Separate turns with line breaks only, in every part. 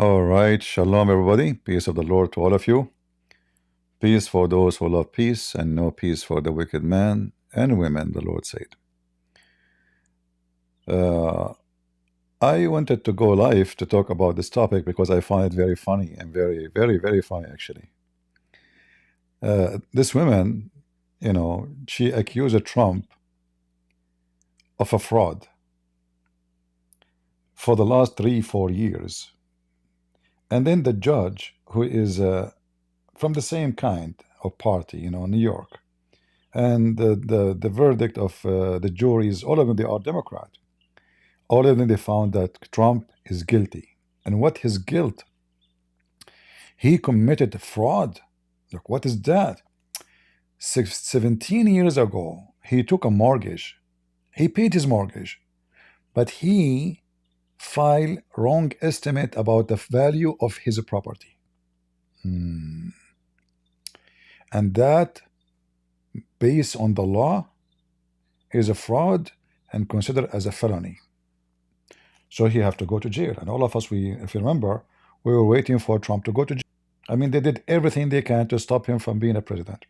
All right, shalom, everybody. Peace of the Lord to all of you. Peace for those who love peace, and no peace for the wicked man and women, the Lord said. Uh, I wanted to go live to talk about this topic because I find it very funny and very, very, very funny, actually. This woman, she accused Trump of a fraud for the last 3, 4 years. And then the judge, who is from the same kind of party, New York, and the verdict of the juries, all of them, they are Democrat. All of them, they found that Trump is guilty. And what his guilt? He committed fraud. Look, what is that? 17 years ago, he took a mortgage. He paid his mortgage, but he filed wrong estimate about the value of his property. And that, based on the law, is a fraud and considered as a felony. So he have to go to jail. And all of us, if you remember, we were waiting for Trump to go to jail. I mean, they did everything they can to stop him from being a president.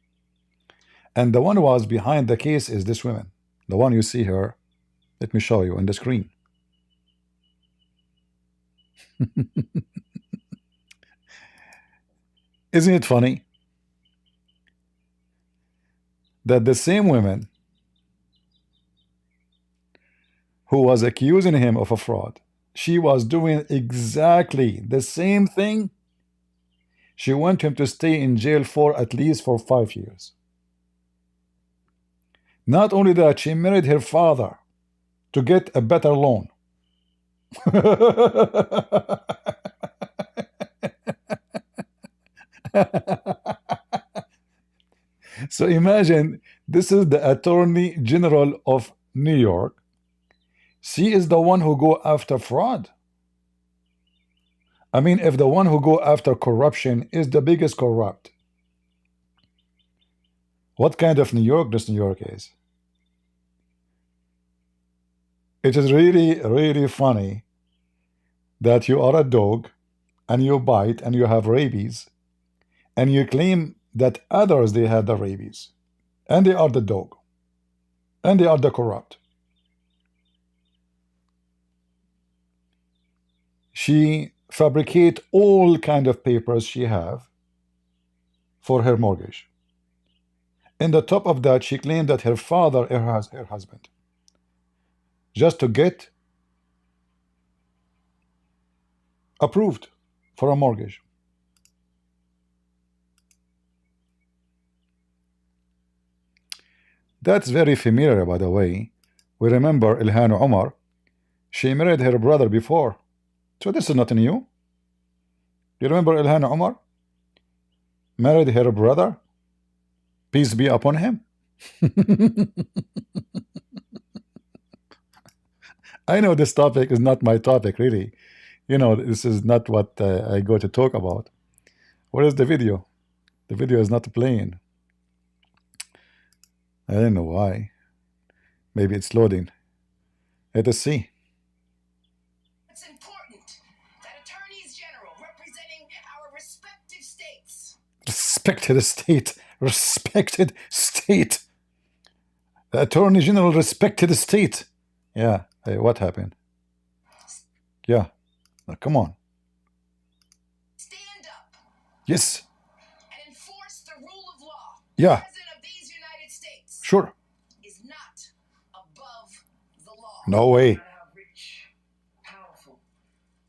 And the one who was behind the case is this woman. The one you see her. Let me show you on the screen. Isn't it funny that the same woman who was accusing him of a fraud, she was doing exactly the same thing. She wanted him to stay in jail for at least 5 years. Not only that, she married her father to get a better loan. So imagine, this is the Attorney General of New York. She is the one who go after fraud. I mean, if the one who go after corruption is the biggest corrupt, what kind of New York this New York is? It is really, really funny that you are a dog and you bite and you have rabies and you claim that others, they had the rabies and they are the dog and they are the corrupt. She fabricate all kind of papers she have for her mortgage. In the top of that, she claimed that her father is her husband, just to get approved for a mortgage. That's very familiar, by the way. We remember Ilhan Omar. She married her brother before. So this is not new. You remember Ilhan Omar? Married her brother. Peace be upon him. I know this topic is not my topic, really. This is not what I go to talk about. What is the video? The video is not playing. I don't know why. Maybe it's loading. Let us see.
It's important that attorneys general representing our respective states.
Respected state. Respected state. The Attorney General respected state. Yeah. Hey, what happened? Yeah. Now, come on.
Stand up.
Yes.
And enforce the rule of law.
Yeah.
The President of these United States.
Sure.
Is not above the law.
No way.
No matter how rich, powerful,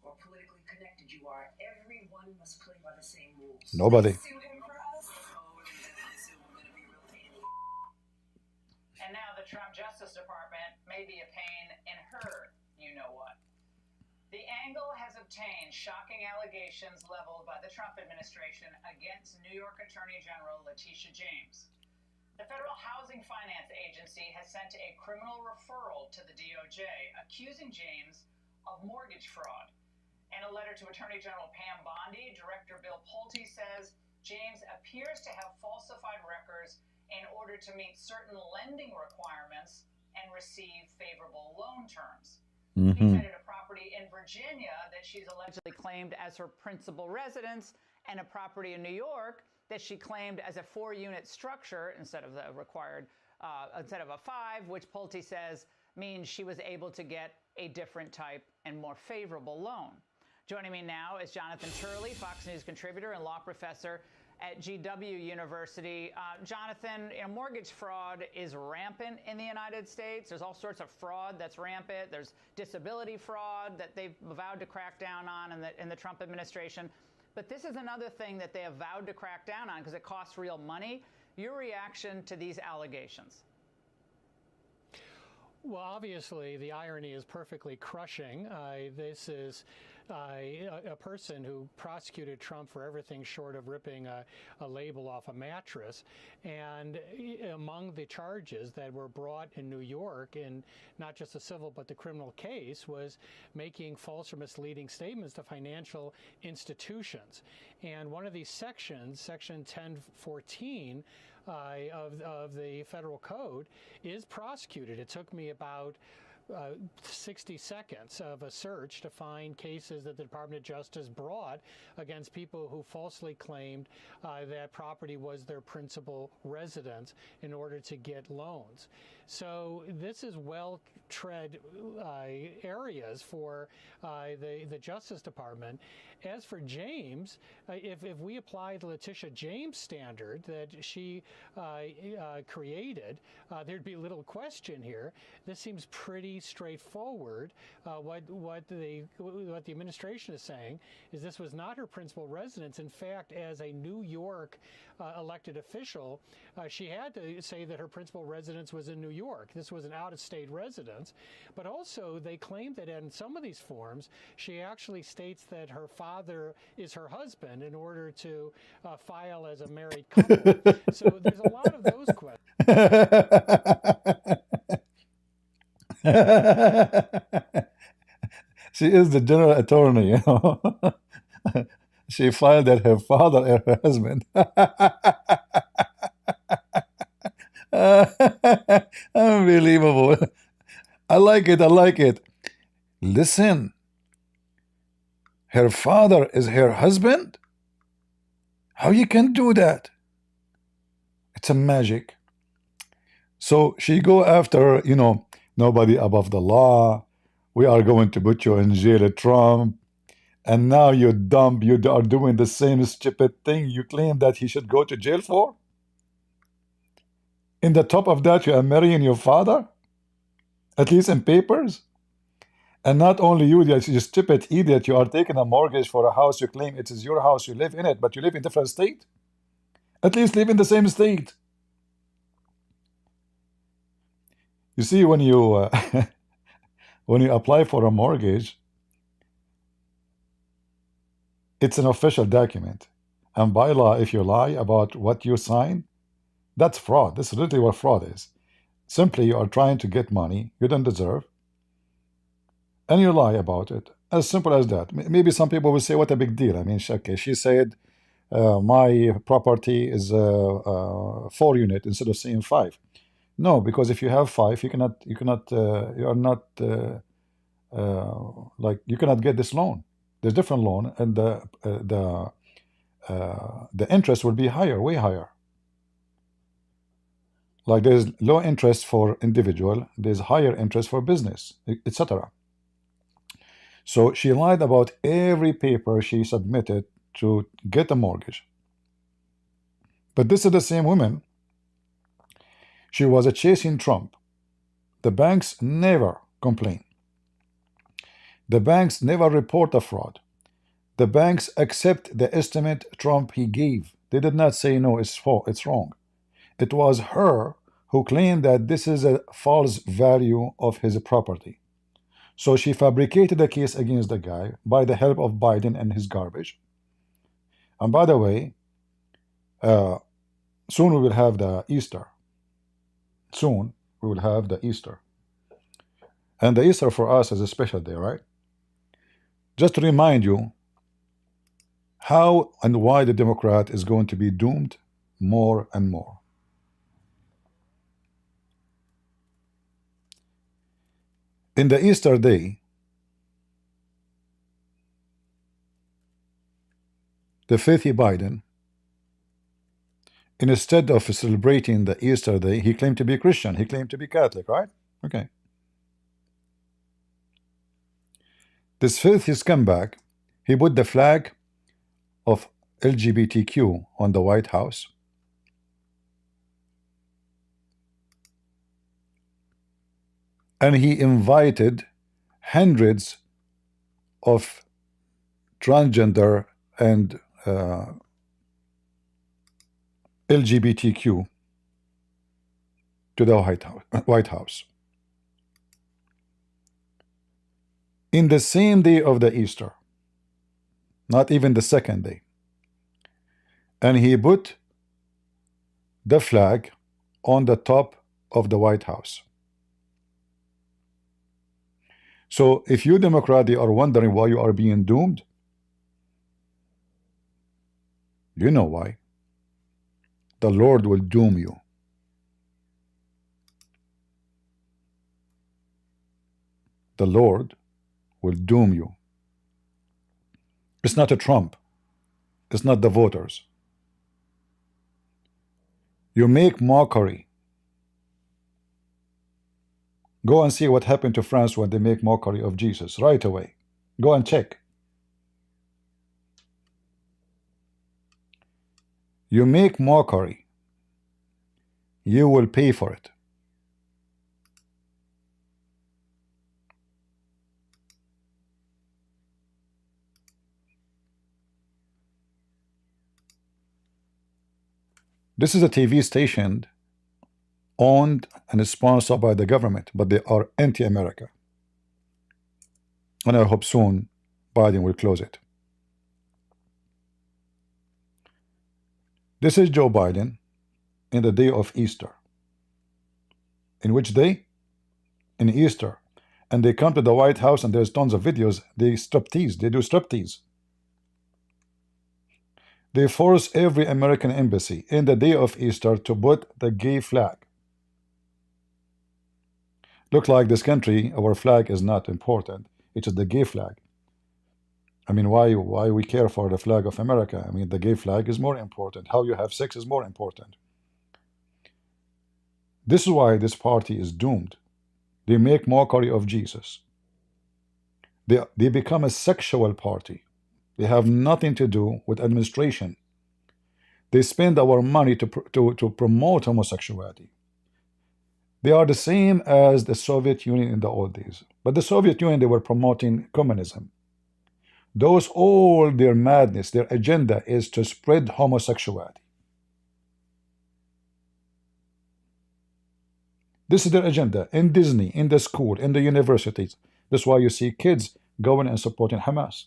or politically connected you are, everyone must play by the same rules.
Nobody.
And now the Trump Justice Department may be a pain in her you-know-what. The angle has obtained shocking allegations leveled by the Trump administration against New York Attorney General Letitia James. The Federal Housing Finance Agency has sent a criminal referral to the DOJ accusing James of mortgage fraud. In a letter to Attorney General Pam Bondi, Director Bill Pulte says James appears to have falsified records in order to meet certain lending requirements and receive favorable loan terms. He cited a property in Virginia Virginia that she's allegedly claimed as her principal residence, and a property in New York that she claimed as a 4-unit structure instead of the required, instead of a 5, which Pulte says means she was able to get a different type and more favorable loan. Joining me now is Jonathan Turley, Fox News contributor and law professor at GW University. Jonathan, mortgage fraud is rampant in the United States. There's all sorts of fraud that's rampant. There's disability fraud that they've vowed to crack down on in the Trump administration. But this is another thing that they have vowed to crack down on because it costs real money. Your reaction to these allegations?
Well, obviously, the irony is perfectly crushing. This is a person who prosecuted Trump for everything short of ripping a label off a mattress. And among the charges that were brought in New York, in not just the civil but the criminal case, was making false or misleading statements to financial institutions. And one of these sections, Section 1014, of the federal code, is prosecuted. It took me about 60 seconds of a search to find cases that the Department of Justice brought against people who falsely claimed that property was their principal residence in order to get loans. So this is well-tread areas for the Justice Department. As for James, if we apply the Letitia James standard that she created, there'd be little question here. This seems pretty straightforward. What the administration is saying is this was not her principal residence. In fact, as a New York elected official, she had to say that her principal residence was in New York. This was an out-of-state residence. But also, they claim that in some of these forms, she actually states that her father is her husband in order to file as a married couple. So there's a lot of those questions.
She is the general attorney, you know. She filed that her father and her husband. Unbelievable. I like it. I like it. Listen, her father is her husband? How you can do that? It's a magic. So she go after, nobody above the law. We are going to put you in jail at Trump. And now you are doing the same stupid thing you claim that he should go to jail for? In the top of that, you are marrying your father? At least in papers? And not only you stupid idiot, you are taking a mortgage for a house you claim it is your house, you live in it, but you live in a different state? At least live in the same state. You see, when you when you apply for a mortgage, it's an official document. And by law, if you lie about what you sign, that's fraud. This is literally what fraud is. Simply, you are trying to get money you don't deserve, and you lie about it. As simple as that. Maybe some people will say, what a big deal. I mean, okay, she said, my property is 4 unit instead of saying 5. No, because if you have 5, you are not, like, you cannot get this loan. There's different loan, and the interest will be higher, way higher. Like there's low interest for individual, there's higher interest for business, etc. So she lied about every paper she submitted to get a mortgage. But this is the same woman. She was chasing Trump. The banks never complain. The banks never report a fraud. The banks accept the estimate Trump he gave. They did not say, no, it's wrong. It was her who claimed that this is a false value of his property. So she fabricated a case against the guy by the help of Biden and his garbage. And by the way, soon we will have the Easter. Soon we will have the Easter. And the Easter for us is a special day, right? Just to remind you how and why the Democrat is going to be doomed more and more. In the Easter day, the filthy Biden, instead of celebrating the Easter day, he claimed to be Christian. He claimed to be Catholic, right? Okay. This filthy scumbag, he put the flag of LGBTQ on the White House. And he invited hundreds of transgender and LGBTQ to the White House. In the same day of the Easter, not even the second day. And he put the flag on the top of the White House. So if you Democrats are wondering why you are being doomed, you know why. The Lord will doom you. The Lord will doom you. It's not a Trump. It's not the voters. You make mockery. Go and see what happened to France when they make mockery of Jesus right away. Go and check. You make mockery, you will pay for it. This is a TV station owned and sponsored by the government, but they are anti-America. And I hope soon Biden will close it. This is Joe Biden in the day of Easter. In which day? In Easter. And they come to the White House and there's tons of videos. They striptease. They do striptease. They force every American embassy in the day of Easter to put the gay flag. Look like this country, our flag is not important. It is the gay flag. I mean, why we care for the flag of America? I mean, the gay flag is more important. How you have sex is more important. This is why this party is doomed. They make mockery of Jesus. They become a sexual party. They have nothing to do with administration. They spend our money to promote homosexuality. They are the same as the Soviet Union in the old days. But the Soviet Union, they were promoting communism. Those, all their madness, their agenda is to spread homosexuality. This is their agenda in Disney, in the school, in the universities. That's why you see kids going and supporting Hamas.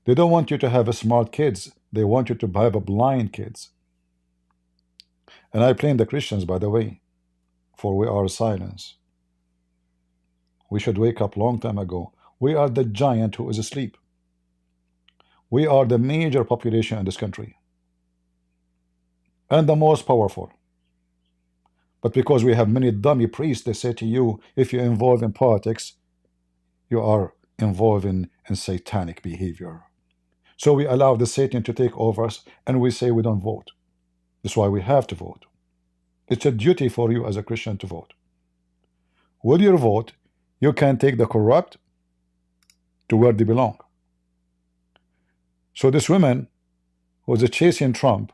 They don't want you to have a smart kids. They want you to have a blind kids. And I blame the Christians, by the way, for we are silence. We should wake up long time ago. We are the giant who is asleep. We are the major population in this country. And the most powerful. But because we have many dummy priests, they say to you, if you involve in politics, you are involved in satanic behavior. So we allow the Satan to take over us, and we say we don't vote. That's why we have to vote. It's a duty for you as a Christian to vote. With your vote, you can take the corrupt to where they belong. So this woman was chasing Trump,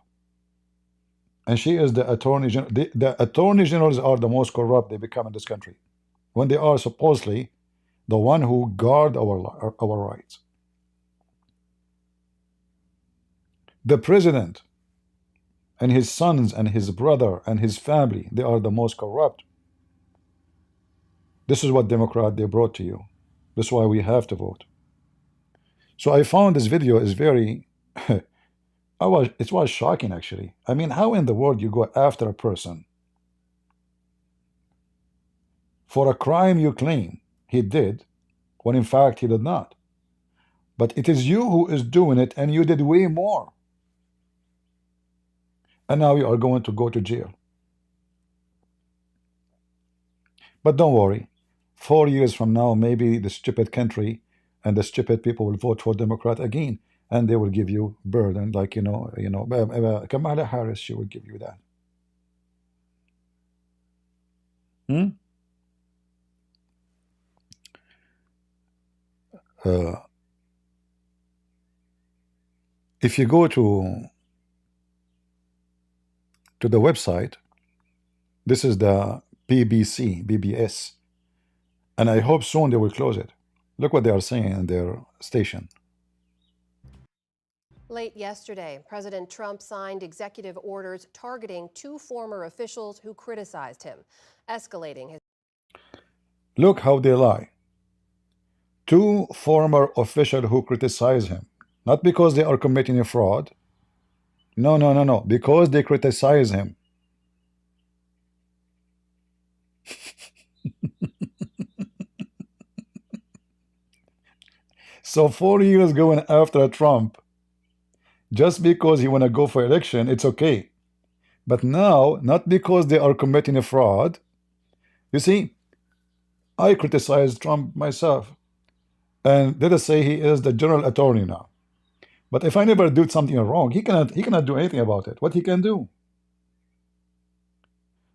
and she is the attorney general. The attorney generals are the most corrupt they become in this country, when they are supposedly the one who guard our rights. The president and his sons and his brother and his family, they are the most corrupt. This is what Democrat they brought to you. That's why we have to vote. So I found this video is very it was shocking, actually. I mean, how in the world you go after a person for a crime you claim he did, when in fact he did not? But it is you who is doing it, and you did way more. And now you are going to go to jail. But don't worry. 4 years from now, maybe the stupid country and the stupid people will vote for Democrat again. and they will give you burden, like Kamala Harris, she will give you that. Hmm? Uh, if you go to the website, this is the BBS, and I hope soon they will close it. Look what they are saying in their station.
Late yesterday, President Trump signed executive orders targeting two former officials who criticized him, escalating his.
Look how they lie. Two former officials who criticize him, not because they are committing a fraud. No, no, no, no. Because they criticize him. So 4 years going after Trump, just because he want to go for election, it's okay. But now, not because they are committing a fraud. You see, I criticize Trump myself, and let us say he is the general attorney now. But if I never do something wrong, he cannot do anything about it. What he can do?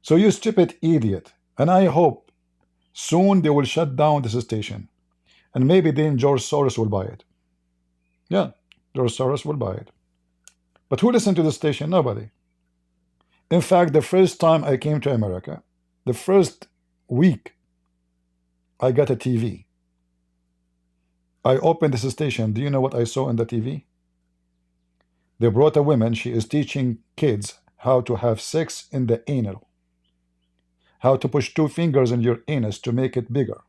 So you stupid idiot. And I hope soon they will shut down this station. And maybe then George Soros will buy it. Yeah, George Soros will buy it. But who listened to the station? Nobody. In fact, the first time I came to America, the first week I got a TV. I opened this station. Do you know what I saw on the TV? They brought a woman. She is teaching kids how to have sex in the anal. How to push two fingers in your anus to make it bigger.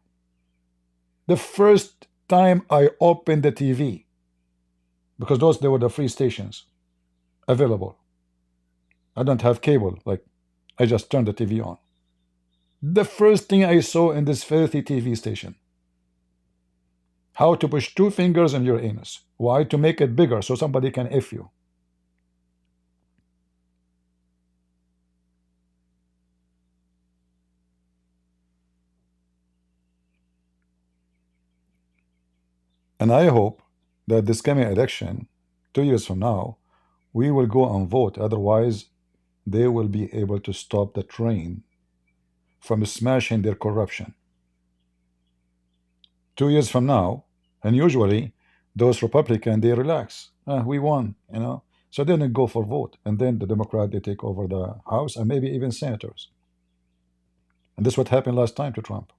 The first time I opened the TV, because they were the free stations available. I don't have cable, like I just turned the TV on. The first thing I saw in this filthy TV station, how to push two fingers in your anus. Why? To make it bigger so somebody can F you. And I hope that this coming election, 2 years from now, we will go and vote. Otherwise, they will be able to stop the train from smashing their corruption. 2 years from now, and usually those Republicans, they relax. We won, So then they go for vote, and then the Democrat, they take over the House and maybe even senators. And this is what happened last time to Trump.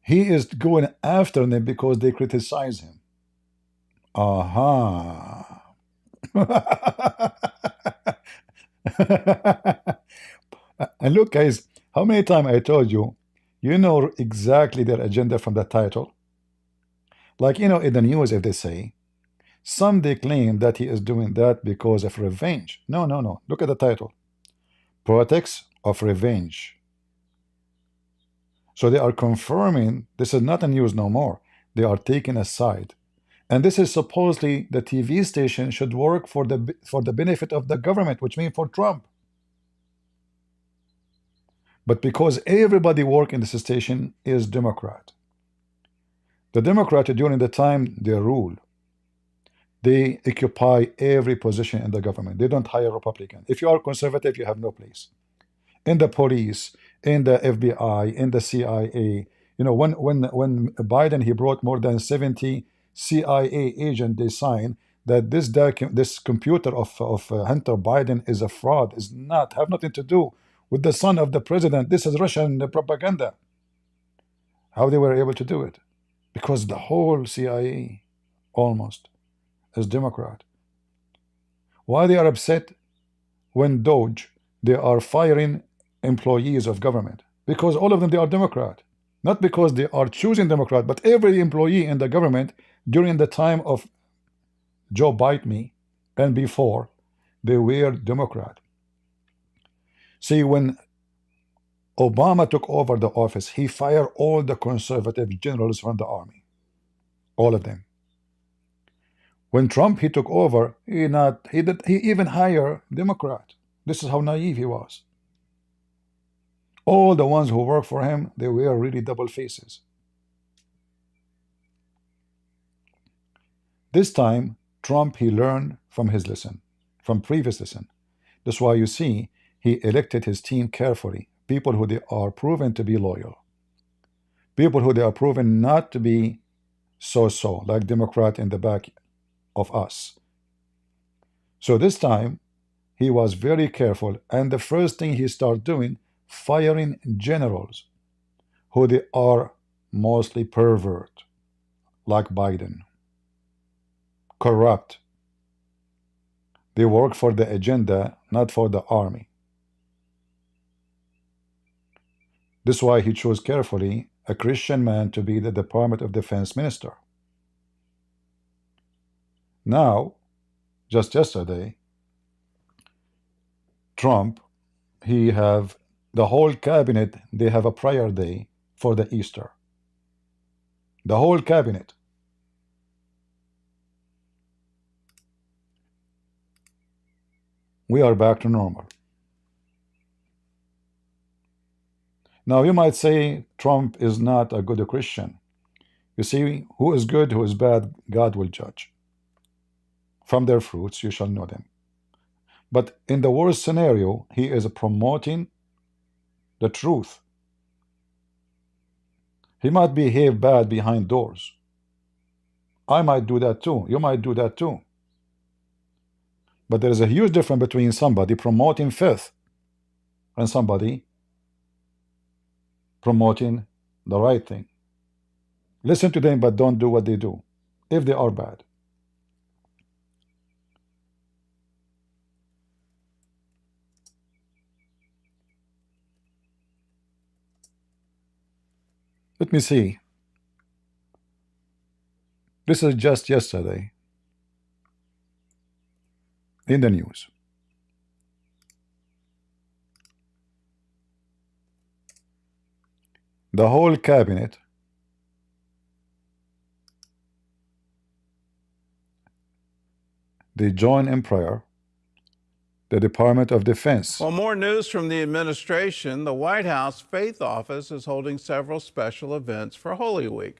He is going after them because they criticize him. Aha. And look, guys, how many times I told you, you know exactly their agenda from the title. Like, in the news, if they say, some they claim that he is doing that because of revenge. No, no, no. Look at the title. Politics of revenge. So they are confirming this is not a news no more. They are taking a side. And this is supposedly the TV station should work for the benefit of the government, which means for Trump. But because everybody working in this station is Democrat, the Democrat during the time they rule, they occupy every position in the government. They don't hire Republican. If you are conservative, you have no place. In the police, in the FBI, in the CIA. When Biden, he brought more than 70 CIA agents, they signed that this computer of Hunter Biden is a fraud, is not have nothing to do with the son of the president. This is Russian propaganda. How they were able to do it? Because the whole CIA almost is Democrat. Why they are upset when Doge, they are firing employees of government? Because all of them, they are Democrat. Not because they are choosing Democrat, but every employee in the government during the time of Joe Biden and before, they were Democrat. See, when Obama took over the office, he fired all the conservative generals from the army. All of them. When Trump, he took over, he even hired Democrat. This is how naive he was. All the ones who work for him, they were really double faces. This time, Trump, he learned from his lesson, from previous lesson. That's why you see he elected his team carefully. People who they are proven to be loyal. People who they are proven not to be so-so, like Democrat in the back of us. So this time, he was very careful, and the first thing he started doing, firing generals who they are mostly pervert, like Biden, corrupt. They work for the agenda, not for the army. This is why he chose carefully a Christian man to be the Department of Defense minister. Now, just yesterday, Trump, he have the whole cabinet, they have a prayer day for the Easter. The whole cabinet. We are back to normal. Now you might say Trump is not a good Christian. You see, who is good, who is bad, God will judge. From their fruits you shall know them. But in the worst scenario, he is promoting the truth. He might behave bad behind doors. I might do that too. You might do that too. But there is a huge difference between somebody promoting faith and somebody promoting the right thing. Listen to them, but don't do what they do, if they are bad. Let me see. This is just yesterday in the news. The whole cabinet they join in prayer. The Department of Defense.
Well, more news from the administration. The White House Faith Office is holding several special events for Holy Week.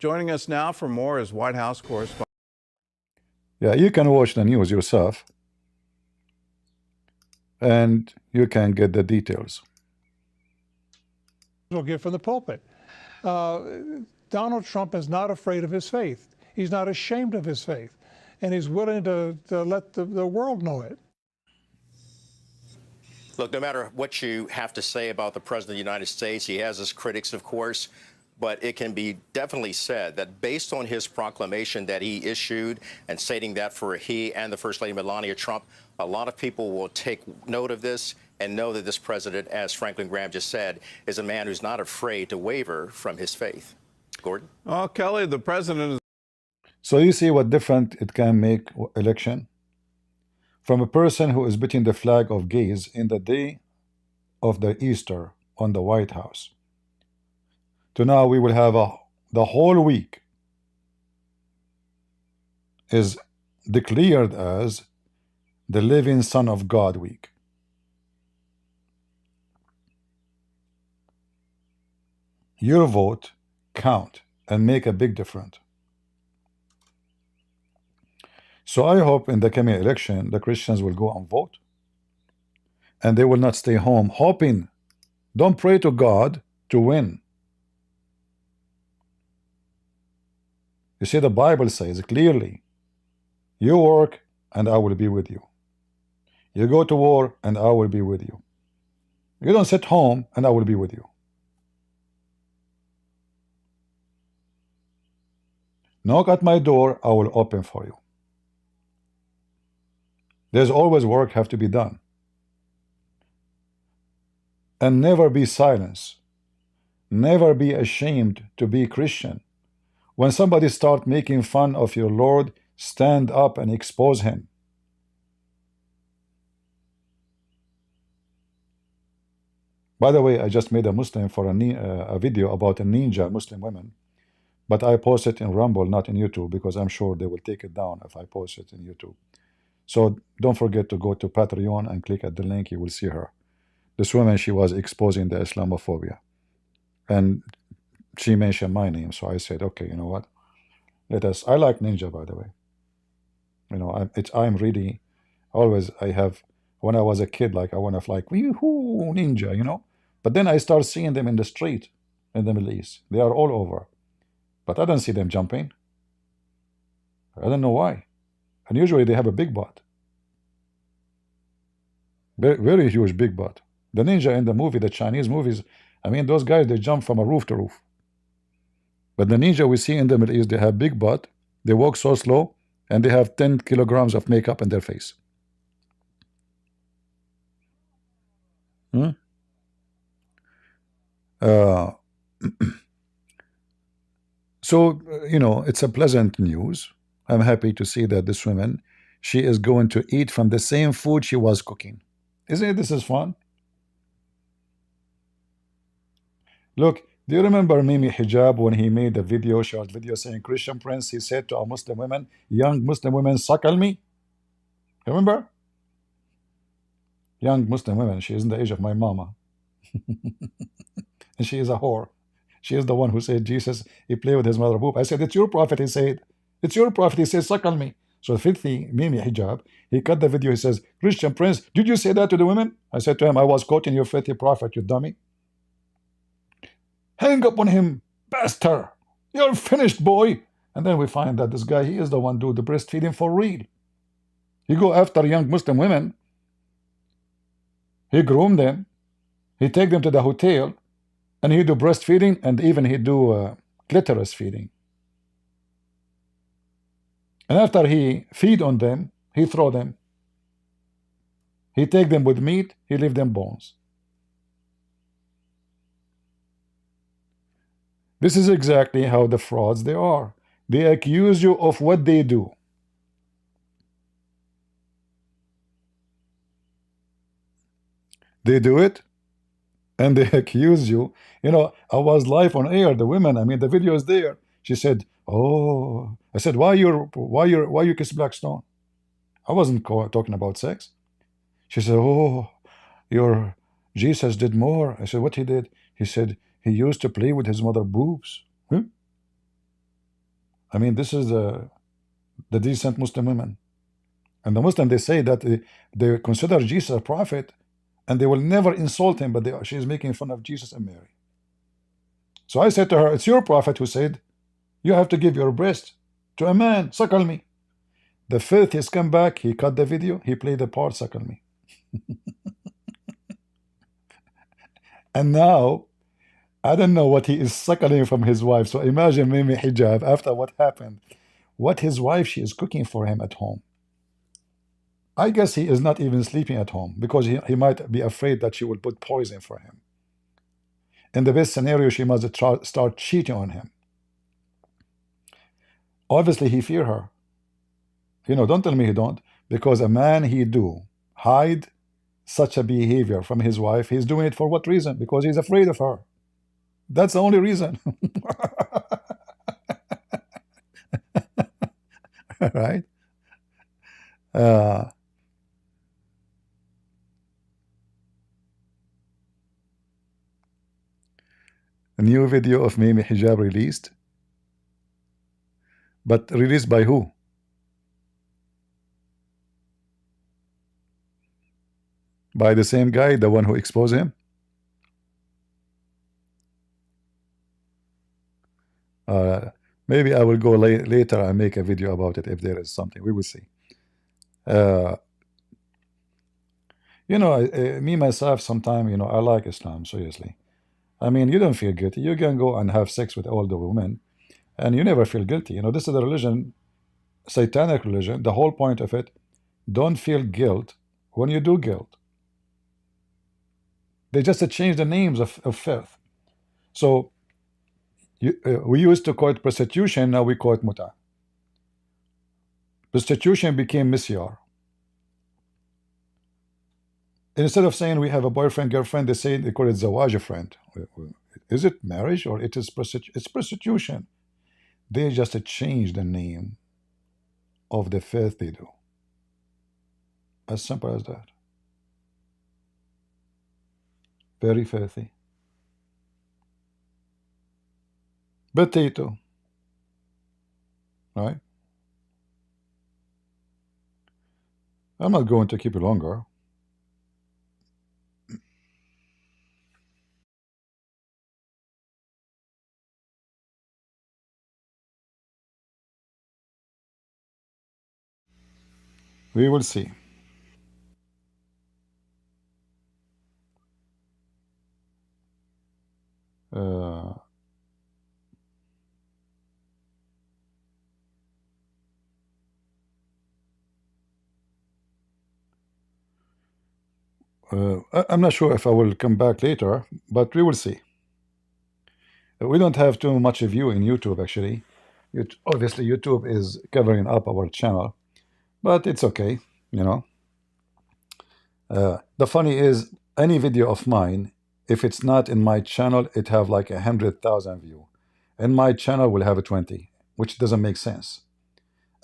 Joining us now for more is White House correspondent.
Yeah, you can watch the news yourself and you can get the details.
We'll get from the pulpit. Donald Trump is not afraid of his faith. He's not ashamed of his faith. And he's willing to let the world know it.
Look, no matter what you have to say about the President of the United States, he has his critics, of course, but it can be definitely said that based on his proclamation that he issued and stating that for he and the First Lady Melania Trump, a lot of people will take note of this and know that this president, as Franklin Graham just said, is a man who's not afraid to waver from his faith. Gordon?
Oh, Kelly, the president is...
So you see what different it can make election? From a person who is beating the flag of gays in the day of the Easter on the White House, to now we will have the whole week is declared as the living Son of God week. Your vote count and make a big difference. So I hope in the coming election the Christians will go and vote, and they will not stay home hoping. Don't pray to God to win. You see, the Bible says clearly, you work and I will be with you. You go to war and I will be with you. You don't sit home and I will be with you. Knock at my door, I will open for you. There's always work have to be done. And never be silenced. Never be ashamed to be Christian. When somebody start making fun of your Lord, stand up and expose him. By the way, I just made a Muslim for a video about a ninja Muslim women, but I post it in Rumble, not in YouTube, because I'm sure they will take it down if I post it in YouTube. So don't forget to go to Patreon and click at the link, you will see her. This woman, she was exposing the Islamophobia, and she mentioned my name. So I said, okay, you know what? Let us. I like Ninja, by the way. You know, I'm really always. I have when I was a kid, like I want to like wee-hoo, Ninja, you know. But then I start seeing them in the street in the Middle East. They are all over, but I don't see them jumping. I don't know why. And usually they have a big butt, very, very huge big butt. The ninja in the movie, the Chinese movies, I mean, those guys, they jump from a roof to roof. But the ninja we see in the Middle East, they have big butt, they walk so slow, and they have 10 kilograms of makeup in their face. Hmm? Uh, so, you know, it's a pleasant news. I'm happy to see that this woman, she is going to eat from the same food she was cooking. Isn't it? This is fun. Look, do you remember Mimi Hijab when he made a video, short video saying Christian Prince, he said to a Muslim women, young Muslim women, suckle me? Remember? Young Muslim women, she is in the age of my mama. And she is a whore. She is the one who said Jesus, he played with his mother boob. I said, it's your prophet, he said. It's your prophet, he said, suckle me. So filthy Mimi Hijab, he cut the video, he says, Christian Prince, did you say that to the women? I said to him, I was quoting your filthy prophet, you dummy. Hang up on him, bastard. You're finished, boy. And then we find that this guy, he is the one do the breastfeeding for real. He go after young Muslim women. He groom them. He take them to the hotel, and he do breastfeeding, and even he do clitoris feeding. And after he feed on them, he throw them. He take them with meat. He leave them bones. This is exactly how the frauds they are. They accuse you of what they do. They do it, and they accuse you. You know, I was live on air. The women, I mean, the video is there. She said, "Oh," I said, "Why you kiss Blackstone?" I wasn't talking about sex. She said, "Oh, your Jesus did more." I said, "What he did?" He said, "He used to play with his mother boobs." I mean, this is the decent Muslim women, and the Muslim, they say that they consider Jesus a prophet, and they will never insult him, but she is making fun of Jesus and Mary. So I said to her, it's your prophet who said, you have to give your breast to a man, suckle me. The filth has come back, he cut the video, he played the part, suckle me. And now, I don't know what he is suckling from his wife. So imagine Mimi Hijab, after what happened, what his wife, she is cooking for him at home. I guess he is not even sleeping at home, because he might be afraid that she will put poison for him. In the best scenario, she must start cheating on him. Obviously, he fear her. You know, don't tell me he don't. Because a man, he do hide such a behavior from his wife. He's doing it for what reason? Because he's afraid of her. That's the only reason. Right? A new video of Mimi Hijab released. But released by who? By the same guy, the one who exposed him? Maybe I will go later and make a video about it if there is something. We will see. You know, me myself, sometime, you know, I like Islam, seriously. I mean, you don't feel guilty. You can go and have sex with all the women, and you never feel guilty. You know, this is a religion, satanic religion. The whole point of it, don't feel guilt when you do guilt. They just change the names of filth. So we used to call it prostitution, now we call it muta. Prostitution became misyar. Instead of saying we have a boyfriend, girlfriend, they call it zawaj friend. Is it marriage or it is prostitution? It's prostitution. They just change the name of the filth they do. As simple as that. Very filthy. Potato, right? I'm not going to keep it longer. We will see. Uh, I'm not sure if I will come back later, but we will see. We don't have too much view in YouTube actually. Obviously, YouTube is covering up our channel, but it's okay. You know, the funny is any video of mine, if it's not in my channel, it have like 100,000 view, and my channel will have a 20, which doesn't make sense.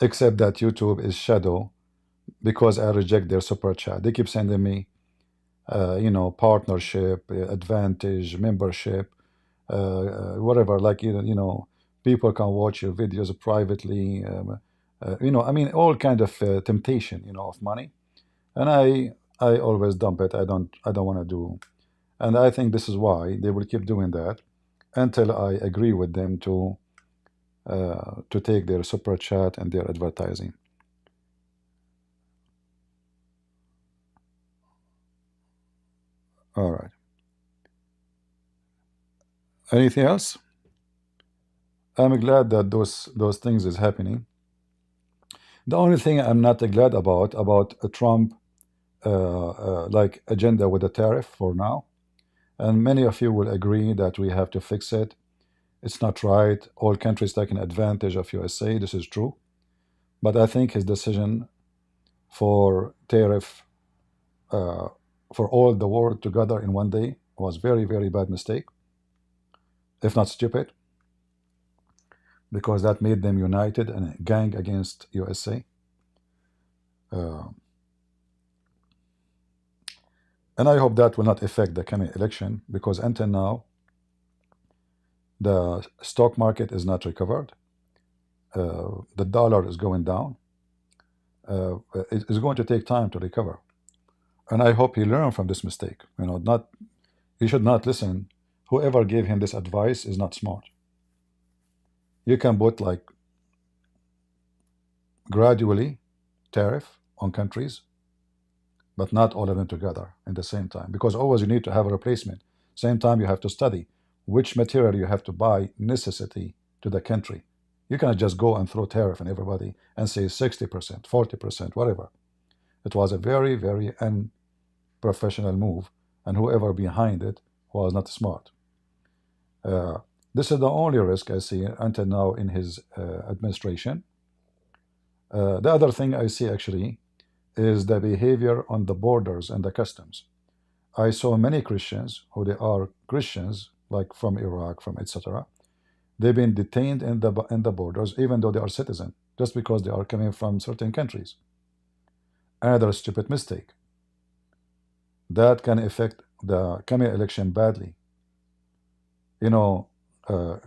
Except that YouTube is shadow because I reject their super chat. They keep sending me, partnership, advantage, membership, whatever. Like people can watch your videos privately. I mean, all kind of temptation, of money, and I always dump it. I don't want to do, and I think this is why they will keep doing that until I agree with them to take their super chat and their advertising. All right. Anything else? I'm glad that those things is happening. The only thing I'm not glad about a Trump like agenda with the tariff for now, and many of you will agree that we have to fix it. It's not right. All countries taking advantage of USA. This is true, but I think his decision for tariff uh, for all the world together in one day was very very bad mistake, if not stupid, because that made them united and a gang against USA. Uh, and I hope that will not affect the coming election because until now the stock market is not recovered. The dollar is going down. It is going to take time to recover, and I hope he learned from this mistake. Not he should not listen. Whoever gave him this advice is not smart. You can put like gradually tariff on countries, but not all of them together in the same time, because always you need to have a replacement. Same time you have to study which material you have to buy necessity to the country. You cannot just go and throw tariff on everybody and say 60%, 40%, whatever. It was a very, very unprofessional move, and whoever behind it was not smart. Uh, this is the only risk I see until now in his administration. The other thing I see actually is the behavior on the borders and the customs. I saw many Christians who they are Christians, like from Iraq, from etc. They've been detained in the borders, even though they are citizens, just because they are coming from certain countries. Another stupid mistake that can affect the coming election badly.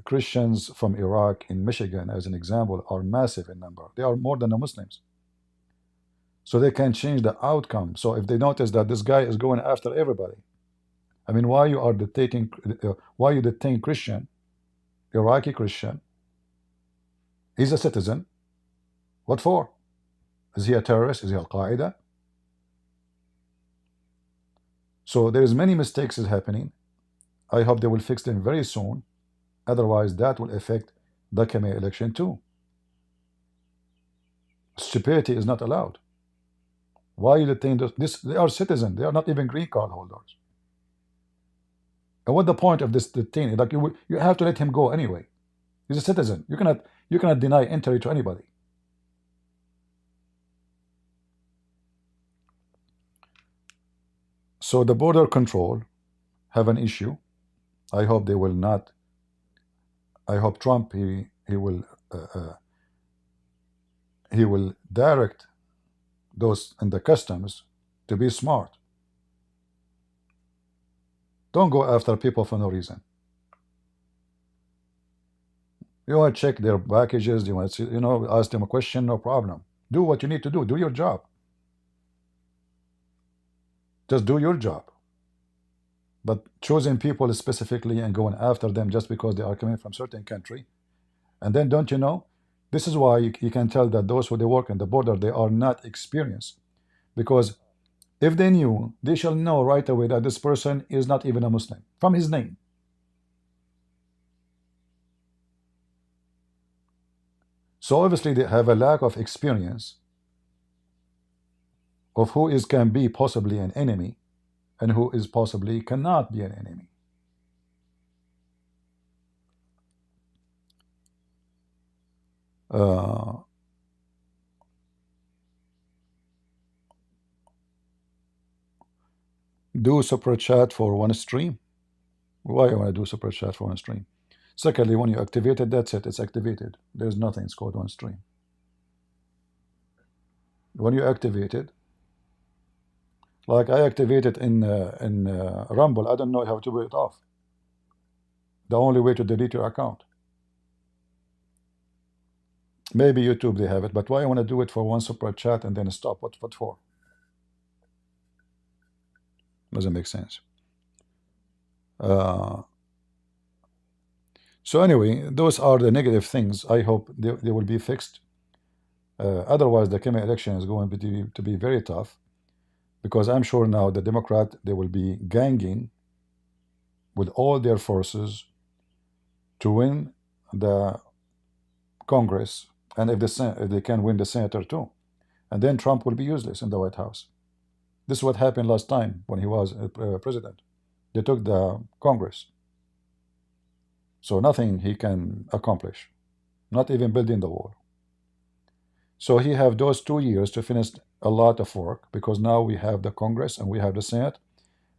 Christians from Iraq in Michigan, as an example, are massive in number. They are more than the Muslims. So they can change the outcome. So if they notice that this guy is going after everybody, I mean, why you detain Christian, Iraqi Christian? He's a citizen. What for? Is he a terrorist? Is he Al Qaeda? So there is many mistakes is happening. I hope they will fix them very soon. Otherwise, that will affect the coming election too. Stupidity is not allowed. Why you detain this? They are citizens. They are not even green card holders. And what the point of this detaining? Like you have to let him go anyway. He's a citizen. You cannot deny entry to anybody. So the border control have an issue. I hope they will not. I hope Trump he will direct those in the customs to be smart. Don't go after people for no reason. You want to check their packages, you want to see, ask them a question, no problem. Do what you need to do. Do your job. Just do your job. But choosing people specifically and going after them just because they are coming from certain country, and then don't you know, this is why you can tell that those who they work in the border, they are not experienced, because if they knew, they shall know right away that this person is not even a Muslim from his name. So obviously they have a lack of experience of who is can be possibly an enemy and who is possibly cannot be an enemy. Do super chat for one stream. Why I want to do super chat for one stream? Secondly, when you activate it, that's it. It's activated. There's nothing. It's called one stream. When you activate it, like I activated in Rumble, I don't know how to do it off. The only way to delete your account. Maybe YouTube they have it, but why I want to do it for one super chat and then stop? What for? Doesn't make sense. So anyway, those are the negative things. I hope they will be fixed. Otherwise, the coming election is going to be very tough, because I'm sure now the Democrat, they will be ganging with all their forces to win the Congress, and if they can win the senator too, and then Trump will be useless in the White House. This is what happened last time when he was president. They took the Congress, so nothing he can accomplish, not even building the wall. So he have those 2 years to finish a lot of work, because now we have the Congress and we have the Senate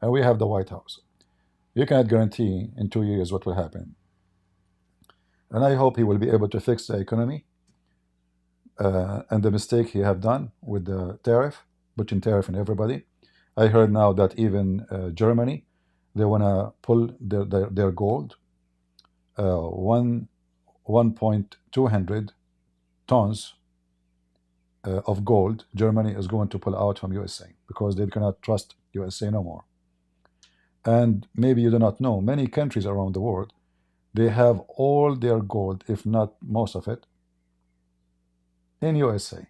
and we have the White House. You cannot guarantee in 2 years what will happen. And I hope he will be able to fix the economy and the mistake he have done with the tariff, putting tariff on everybody. I heard now that even Germany, they want to pull their gold, 1.200 tons of gold. Germany is going to pull out from USA because they cannot trust USA no more. And maybe you do not know, many countries around the world, they have all their gold, if not most of it, in USA.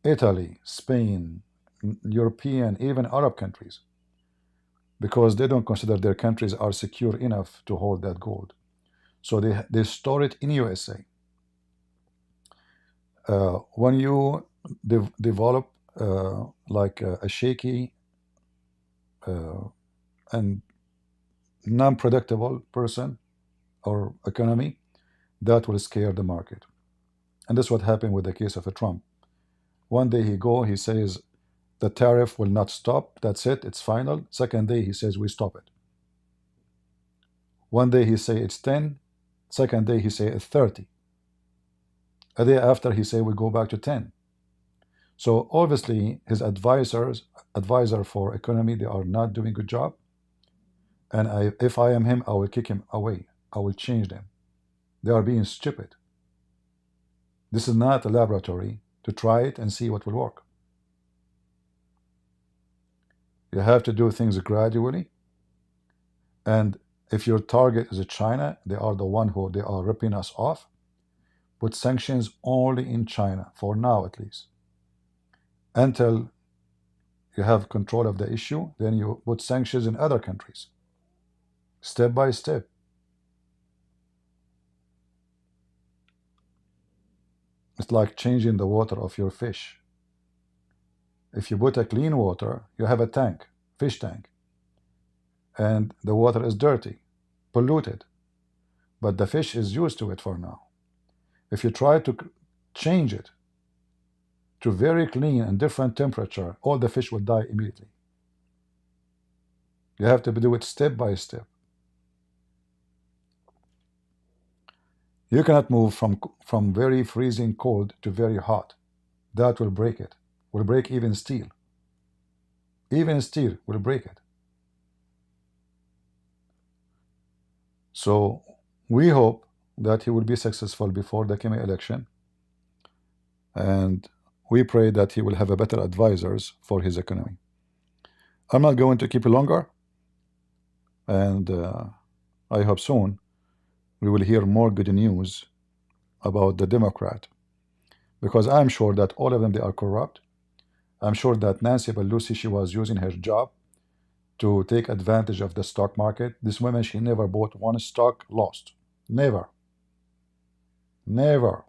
Italy, Spain, European, even Arab countries, because they don't consider their countries are secure enough to hold that gold. So they store it in USA. When you develop like a shaky and non-predictable person or economy, that will scare the market. And this is what happened with the case of Trump. One day he says the tariff will not stop, that's it, it's final. Second day he says we stop it. One day he say it's 10, second day he say it's 30. A day after he say we go back to 10. So obviously his advisor for economy, they are not doing a good job. And if I am him, I will kick him away. I will change them. They are being stupid. This is not a laboratory to try it and see what will work. You have to do things gradually. And if your target is China, they are the one who they are ripping us off. Put sanctions only in China, for now at least. Until you have control of the issue, then you put sanctions in other countries. Step by step. It's like changing the water of your fish. If you put a clean water, you have a tank, fish tank, and the water is dirty, polluted, but the fish is used to it for now. If you try to change it to very clean and different temperature, all the fish will die immediately. You have to do it step by step. You cannot move from very freezing cold to very hot. That will break it. Will break even steel. Even steel will break it. So we hope that he will be successful before the coming election, and we pray that he will have a better advisors for his economy. I'm not going to keep it longer, and I hope soon we will hear more good news about the Democrat, because I'm sure that all of them, they are corrupt. I'm sure that Nancy Pelosi, she was using her job to take advantage of the stock market. This woman, she never bought one stock lost. Never. Never.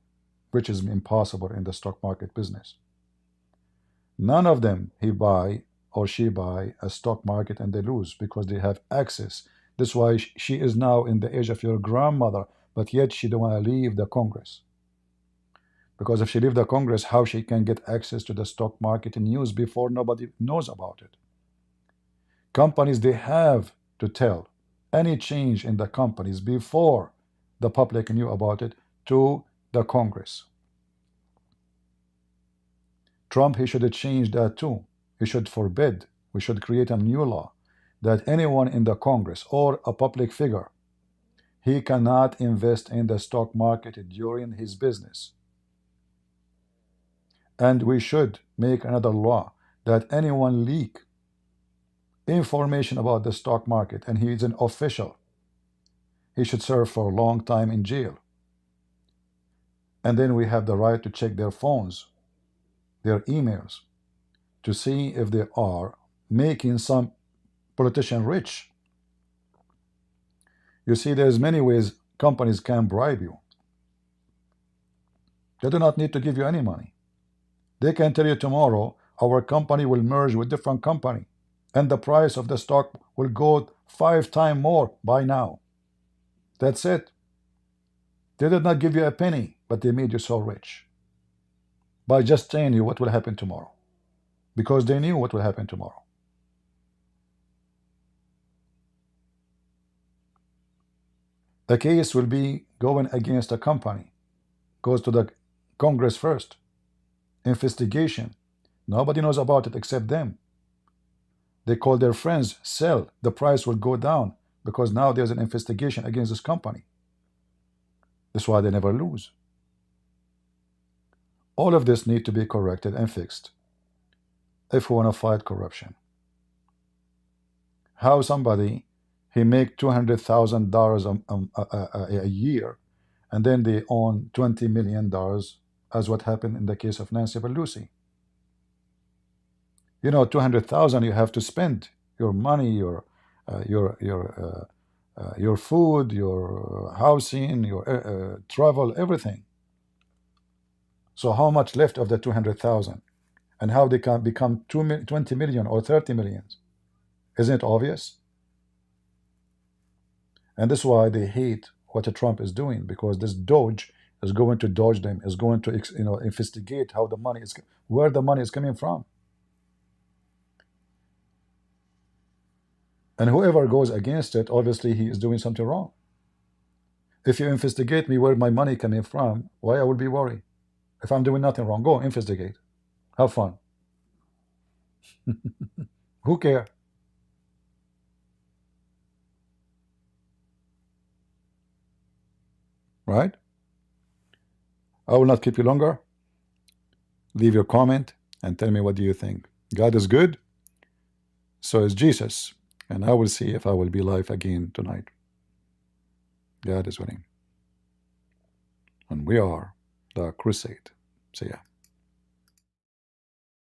Which is impossible in the stock market business. None of them he buy or she buy a stock market and they lose because they have access. That's why she is now in the age of your grandmother, but yet she don't want to leave the Congress. Because if she leave the Congress, how she can get access to the stock market and news before nobody knows about it? Companies, they have to tell any change in the companies before the public knew about it to the Congress. Trump, he should have changed that too. He should forbid, we should create a new law that anyone in the Congress or a public figure, he cannot invest in the stock market during his business. And we should make another law that anyone leak information about the stock market and he is an official, he should serve for a long time in jail. And then we have the right to check their phones, their emails, to see if they are making some politician rich. You see, there's many ways companies can bribe you. They do not need to give you any money. They can tell you tomorrow, our company will merge with different company, and the price of the stock will go 5 times more by now. That's it. They did not give you a penny, but they made you so rich by just telling you what will happen tomorrow, because they knew what will happen tomorrow. The case will be going against a company, goes to the Congress first, investigation. Nobody knows about it except them. They call their friends, sell, the price will go down because now there's an investigation against this company. That's why they never lose. All of this need to be corrected and fixed if we want to fight corruption. How somebody, he make $200,000 a year, and then they own $20 million, as what happened in the case of Nancy Pelosi. You know, 200,000, you have to spend your money, your food, your housing, your travel, everything. So how much left of the 200,000, and how they can become 20 million or 30 million? Isn't it obvious? And that's why they hate what Trump is doing, because this Doge is going to dodge them, is going to investigate how the money is, where the money is coming from. And whoever goes against it, obviously he is doing something wrong. If you investigate me where my money coming from, why I will be worried? If I'm doing nothing wrong, go investigate. Have fun. Who care? Right? I will not keep you longer. Leave your comment and tell me what do you think. God is good, so is Jesus. And I will see if I will be live again tonight. God is winning. And we are the crusade. See ya.